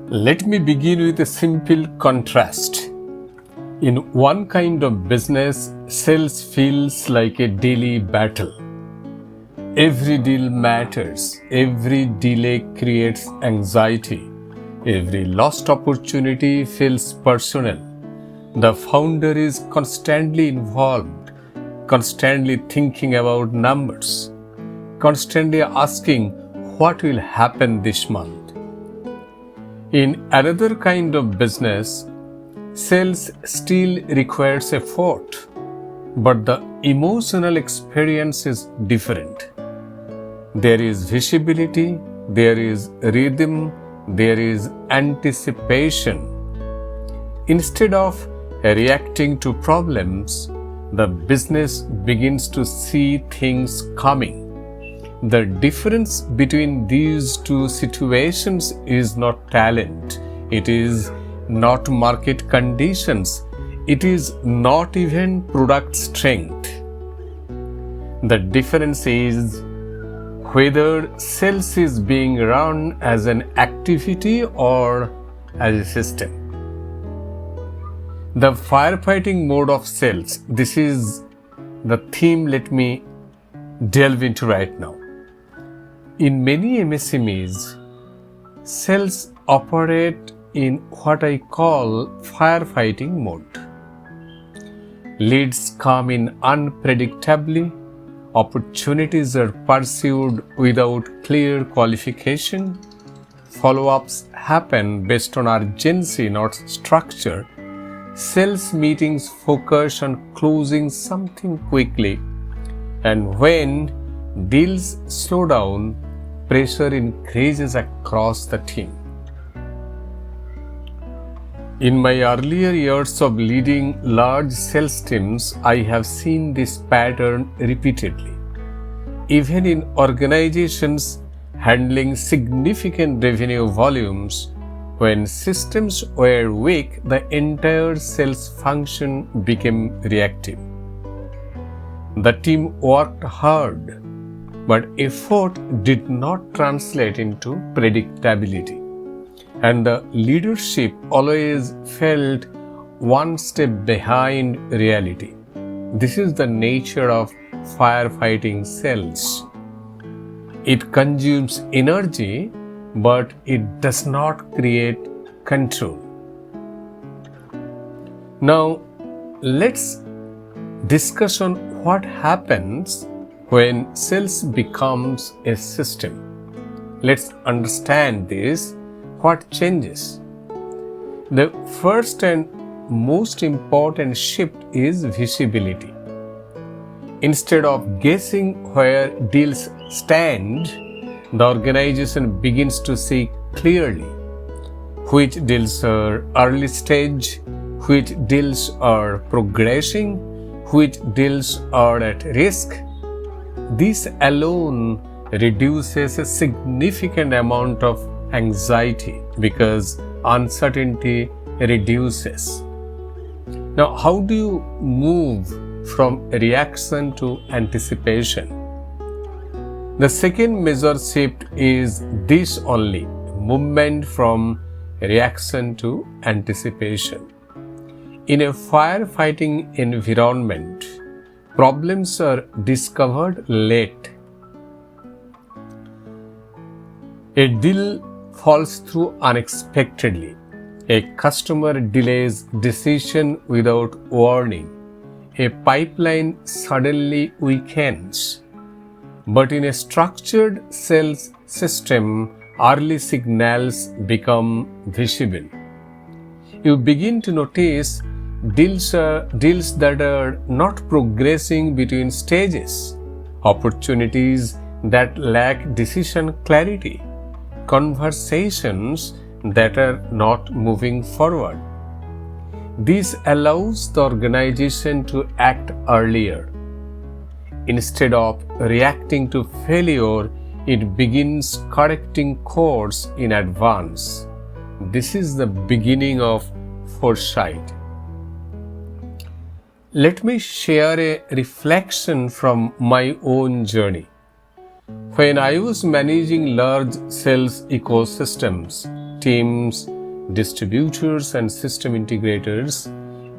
Let me begin with a simple contrast. In one kind of business, sales feels like a daily battle. Every deal matters, every delay creates anxiety, every lost opportunity feels personal. The founder is constantly involved, constantly thinking about numbers, constantly asking what will happen this month. In another kind of business, sales still requires effort, but the emotional experience is different. There is visibility, there is rhythm, there is anticipation. Instead of reacting to problems, the business begins to see things coming. The difference between these two situations is not talent, it is not market conditions, it is not even product strength. The difference is whether sales is being run as an activity or as a system. The firefighting mode of sales, this is the theme let me delve into right now. In many MSMEs, sales operate in what I call firefighting mode. Leads come in unpredictably, opportunities are pursued without clear qualification, follow-ups happen based on urgency, not structure. Sales meetings focus on closing something quickly, and when deals slow down, pressure increases across the team. In my earlier years of leading large sales teams, I have seen this pattern repeatedly. Even in organizations handling significant revenue volumes, when systems were weak, the entire sales function became reactive. The team worked hard, but effort did not translate into predictability. And the leadership always felt one step behind reality. This is the nature of firefighting sales. It consumes energy, but it does not create control. Now, let's discuss on what happens when sales becomes a system. Let's understand this. What changes? The first and most important shift is visibility. Instead of guessing where deals stand, the organization begins to see clearly which deals are early stage, which deals are progressing, which deals are at risk. This alone reduces a significant amount of anxiety because uncertainty reduces. Now, how do you move from reaction to anticipation? The second major shift is this only, movement from reaction to anticipation. In a firefighting environment, problems are discovered late. A deal falls through unexpectedly. A customer delays decision without warning. A pipeline suddenly weakens. But in a structured sales system, early signals become visible. You begin to notice deals that are not progressing between stages, opportunities that lack decision clarity, conversations that are not moving forward. This allows the organization to act earlier. Instead of reacting to failure, it begins correcting course in advance. This is the beginning of foresight. Let me share a reflection from my own journey. When I was managing large sales ecosystems, teams distributors, and system integrators,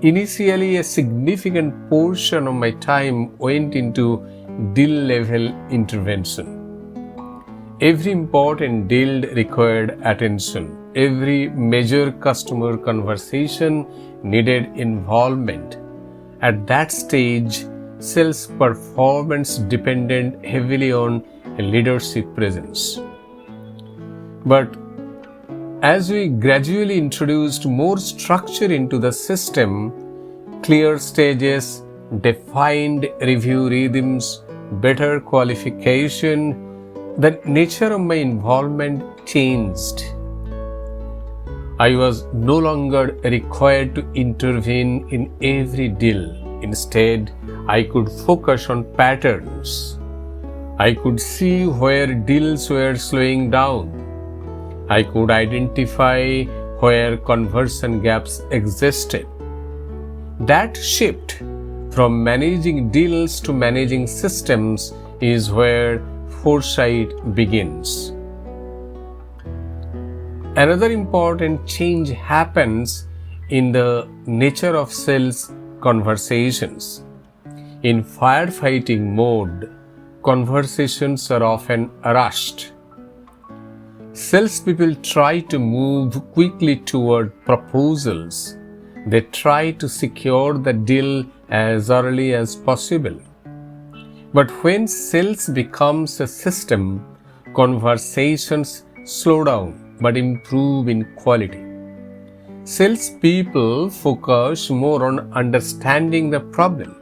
initially a significant portion of my time went into deal-level intervention. Every important deal required attention. Every major customer conversation needed involvement. At that stage, sales performance depended heavily on leadership presence. But as we gradually introduced more structure into the system, clear stages, defined review rhythms, better qualification, the nature of my involvement changed. I was no longer required to intervene in every deal. Instead, I could focus on patterns. I could see where deals were slowing down. I could identify where conversion gaps existed. That shift from managing deals to managing systems is where foresight begins. Another important change happens in the nature of sales conversations. In firefighting mode, conversations are often rushed. Salespeople try to move quickly toward proposals. They try to secure the deal as early as possible. But when sales becomes a system, conversations slow down but improve in quality. Salespeople focus more on understanding the problem.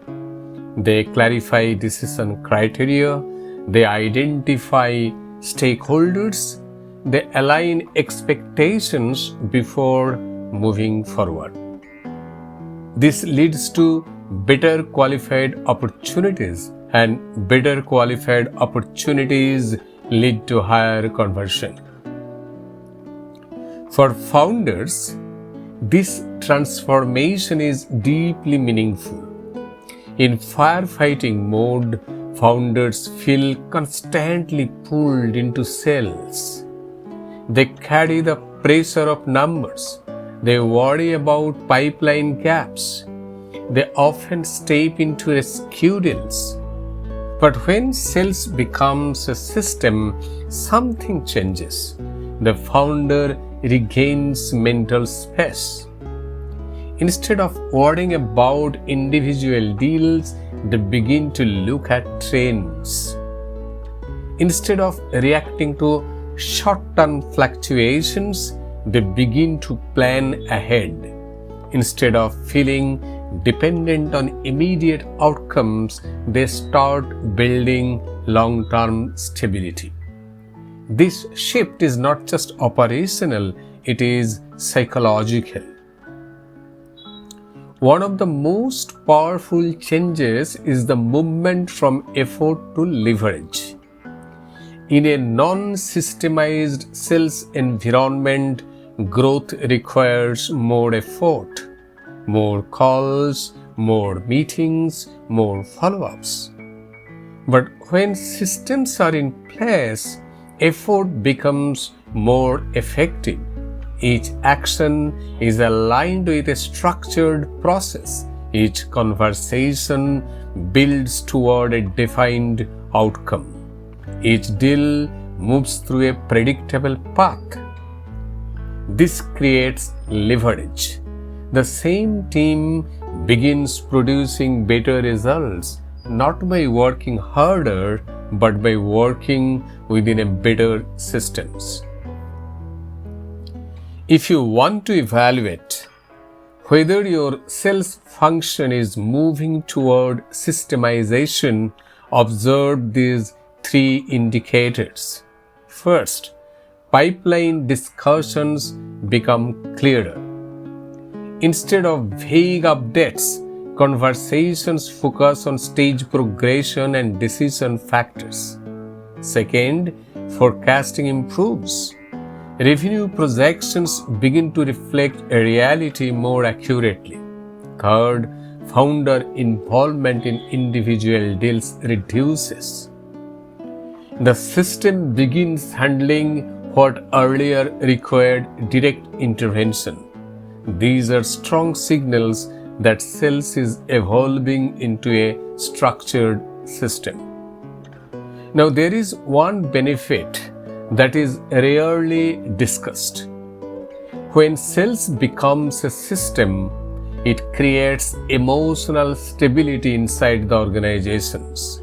They clarify decision criteria, they identify stakeholders, they align expectations before moving forward. This leads to better qualified opportunities, and better qualified opportunities lead to higher conversion. For founders, this transformation is deeply meaningful. In firefighting mode, founders feel constantly pulled into sales. They carry the pressure of numbers. They worry about pipeline gaps. They often step into rescue deals. But when sales becomes a system, something changes. The founder regains mental space. Instead of worrying about individual deals, they begin to look at trends. Instead of reacting to short-term fluctuations, they begin to plan ahead. Instead of feeling dependent on immediate outcomes, they start building long-term stability. This shift is not just operational, it is psychological. One of the most powerful changes is the movement from effort to leverage. In a non-systemized sales environment, growth requires more effort, more calls, more meetings, more follow-ups. But when systems are in place, effort becomes more effective. Each action is aligned with a structured process. Each conversation builds toward a defined outcome. Each deal moves through a predictable path. This creates leverage. The same team begins producing better results, not by working harder, but by working within a better systems. If you want to evaluate whether your sales function is moving toward systemization, observe these 3 indicators. First, pipeline discussions become clearer. Instead of vague updates, conversations focus on stage progression and decision factors. Second, forecasting improves. Revenue projections begin to reflect a reality more accurately. Third, founder involvement in individual deals reduces. The system begins handling what earlier required direct intervention. These are strong signals that sales is evolving into a structured system. Now, there is one benefit that is rarely discussed. When sales becomes a system, it creates emotional stability inside the organizations.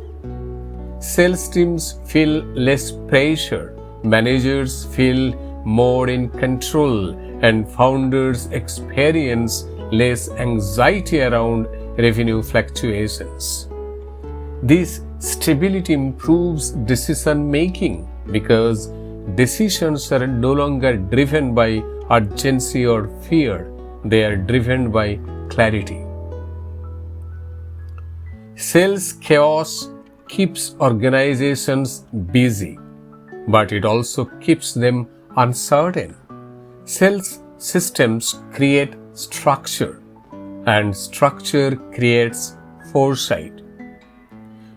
Sales teams feel less pressure, managers feel more in control, and founders experience less anxiety around revenue fluctuations. This stability improves decision making because decisions are no longer driven by urgency or fear, they are driven by clarity. Sales chaos keeps organizations busy, but it also keeps them uncertain. Sales systems create structure, and structure creates foresight.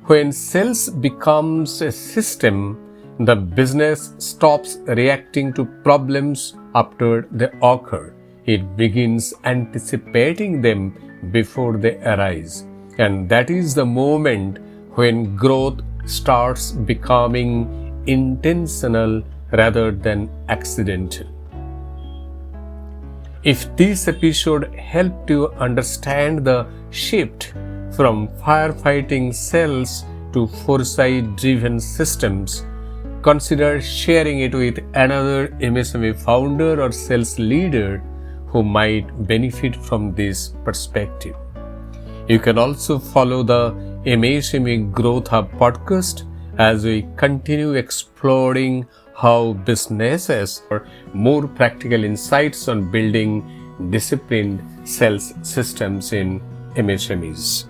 When sales becomes a system, the business stops reacting to problems after they occur. It begins anticipating them before they arise. And that is the moment when growth starts becoming intentional rather than accidental. If this episode helped you understand the shift from firefighting sales to foresight-driven systems, consider sharing it with another MSME founder or sales leader who might benefit from this perspective. You can also follow the MSME Growth Hub podcast as we continue exploring how businesses or more practical insights on building disciplined sales systems in MSMEs.